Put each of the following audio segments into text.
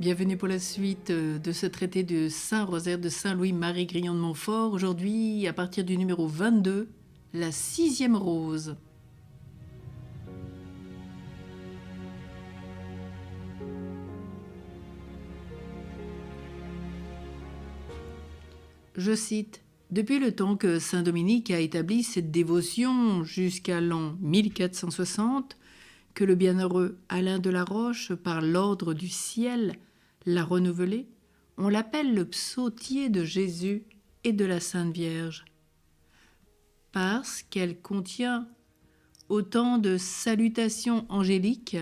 Bienvenue pour la suite de ce traité de Saint-Rosaire de Saint-Louis-Marie Grignon de Montfort. Aujourd'hui, à partir du numéro 22, la 6e rose. Je cite, « Depuis le temps que saint Dominique a établi cette dévotion jusqu'à l'an 1460, que le bienheureux Alain de la Roche, par l'ordre du ciel, l'a renouvelé, on l'appelle le psautier de Jésus et de la Sainte Vierge, parce qu'elle contient autant de salutations angéliques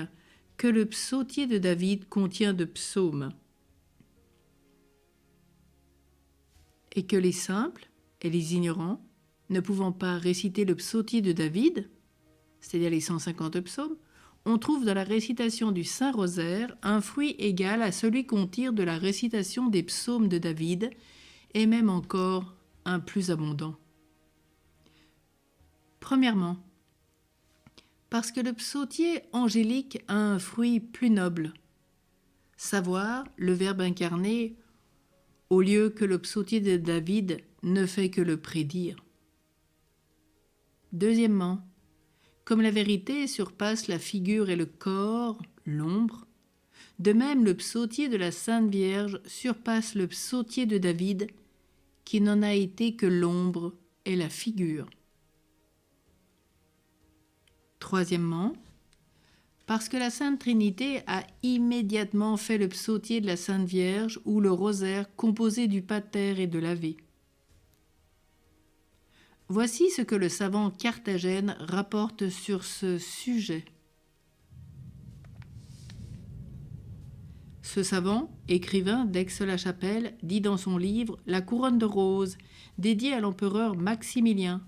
que le psautier de David contient de psaumes, et que les simples et les ignorants, ne pouvant pas réciter le psautier de David, c'est-à-dire les 150 psaumes, on trouve dans la récitation du Saint-Rosaire un fruit égal à celui qu'on tire de la récitation des psaumes de David, et même encore un plus abondant. Premièrement, parce que le psautier angélique a un fruit plus noble, savoir le Verbe incarné, au lieu que le psautier de David ne fait que le prédire. Deuxièmement, comme la vérité surpasse la figure et le corps, l'ombre, de même le psautier de la Sainte Vierge surpasse le psautier de David, qui n'en a été que l'ombre et la figure. Troisièmement, parce que la Sainte Trinité a immédiatement fait le psautier de la Sainte Vierge ou le rosaire composé du Pater et de l'Ave. Voici ce que le savant Carthagène rapporte sur ce sujet. Ce savant, écrivain d'Aix-la-Chapelle, dit dans son livre « La couronne de roses », dédié à l'empereur Maximilien.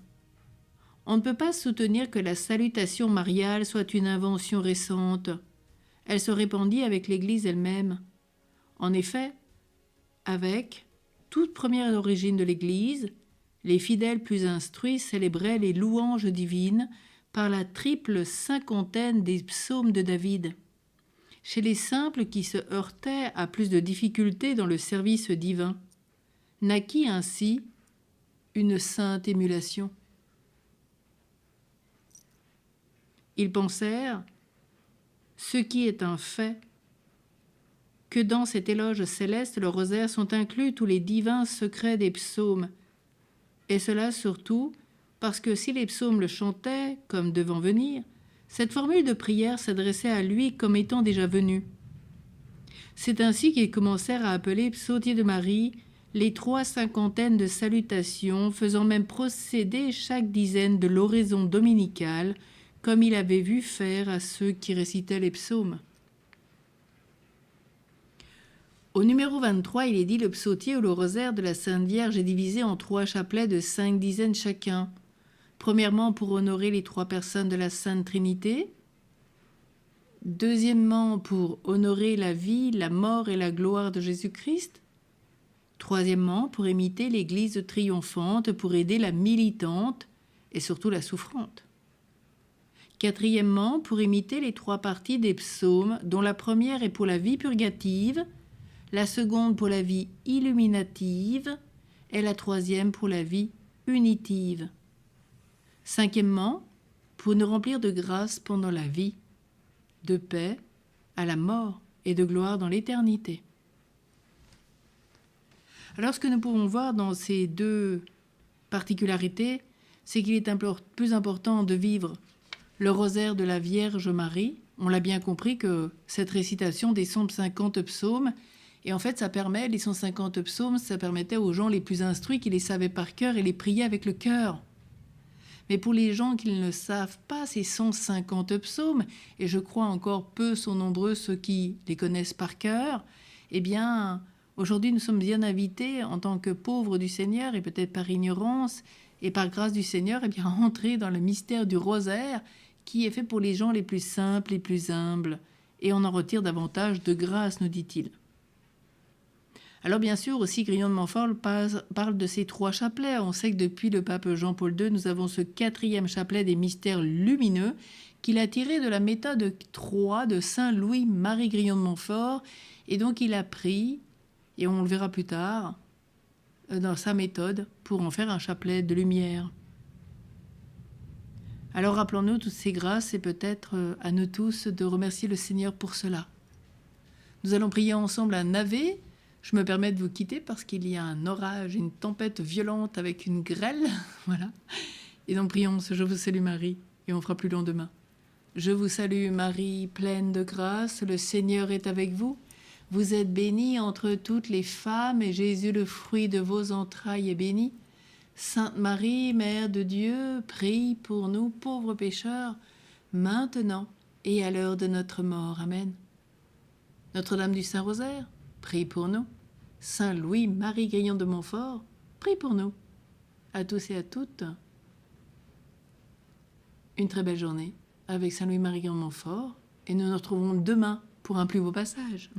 On ne peut pas soutenir que la salutation mariale soit une invention récente. Elle se répandit avec l'Église elle-même. En effet, avec toute première origine de l'Église, les fidèles plus instruits célébraient les louanges divines par la triple cinquantaine des psaumes de David. Chez les simples qui se heurtaient à plus de difficultés dans le service divin, naquit ainsi une sainte émulation. Ils pensèrent, ce qui est un fait, que dans cet éloge céleste, le rosaire sont inclus tous les divins secrets des psaumes, et cela surtout parce que si les psaumes le chantaient comme devant venir, cette formule de prière s'adressait à lui comme étant déjà venu. C'est ainsi qu'ils commencèrent à appeler psautier de Marie les 350 de salutations, faisant même procéder chaque dizaine de l'oraison dominicale, comme il avait vu faire à ceux qui récitaient les psaumes. Au numéro 23, il est dit le psautier ou le rosaire de la Sainte Vierge est divisé en 3 chapelets de 5 dizaines chacun. Premièrement, pour honorer les 3 personnes de la Sainte Trinité. Deuxièmement, pour honorer la vie, la mort et la gloire de Jésus-Christ. Troisièmement, pour imiter l'Église triomphante, pour aider la militante et surtout la souffrante. Quatrièmement, pour imiter les 3 parties des psaumes, dont la première est pour la vie purgative, la seconde pour la vie illuminative et la troisième pour la vie unitive. Cinquièmement, pour nous remplir de grâce pendant la vie, de paix à la mort et de gloire dans l'éternité. Alors ce que nous pouvons voir dans ces 2 particularités, c'est qu'il est plus important de vivre le rosaire de la Vierge Marie. On l'a bien compris que cette récitation des 150 psaumes, et en fait, ça permet, les 150 psaumes, ça permettait aux gens les plus instruits qui les savaient par cœur et les priaient avec le cœur. Mais pour les gens qui ne savent pas ces 150 psaumes, et je crois encore peu sont nombreux ceux qui les connaissent par cœur, eh bien, aujourd'hui, nous sommes bien invités, en tant que pauvres du Seigneur, et peut-être par ignorance, et par grâce du Seigneur, eh bien, à entrer dans le mystère du rosaire, qui est fait pour les gens les plus simples, les plus humbles, et on en retire davantage de grâce, nous dit-il. Alors bien sûr, aussi Grignon de Montfort parle de ces 3 chapelets. On sait que depuis le pape Jean-Paul II, nous avons ce 4e chapelet des mystères lumineux qu'il a tiré de la méthode 3 de Saint Louis-Marie Grillon de Montfort. Et donc il a pris, et on le verra plus tard, dans sa méthode, pour en faire un chapelet de lumière. Alors rappelons-nous toutes ces grâces et peut-être à nous tous de remercier le Seigneur pour cela. Nous allons prier ensemble un Ave. Je me permets de vous quitter parce qu'il y a un orage, une tempête violente avec une grêle. Voilà. Et donc prions ce Je vous salue Marie et on fera plus long demain. Je vous salue Marie, pleine de grâce, le Seigneur est avec vous. Vous êtes bénie entre toutes les femmes et Jésus, le fruit de vos entrailles, est béni. Sainte Marie, Mère de Dieu, prie pour nous pauvres pécheurs, maintenant et à l'heure de notre mort. Amen. Notre-Dame du Saint-Rosaire, prie pour nous. Saint Louis-Marie Grillon de Montfort, prie pour nous. À tous et à toutes, une très belle journée avec Saint Louis-Marie Grillon de Montfort et nous nous retrouvons demain pour un plus beau passage.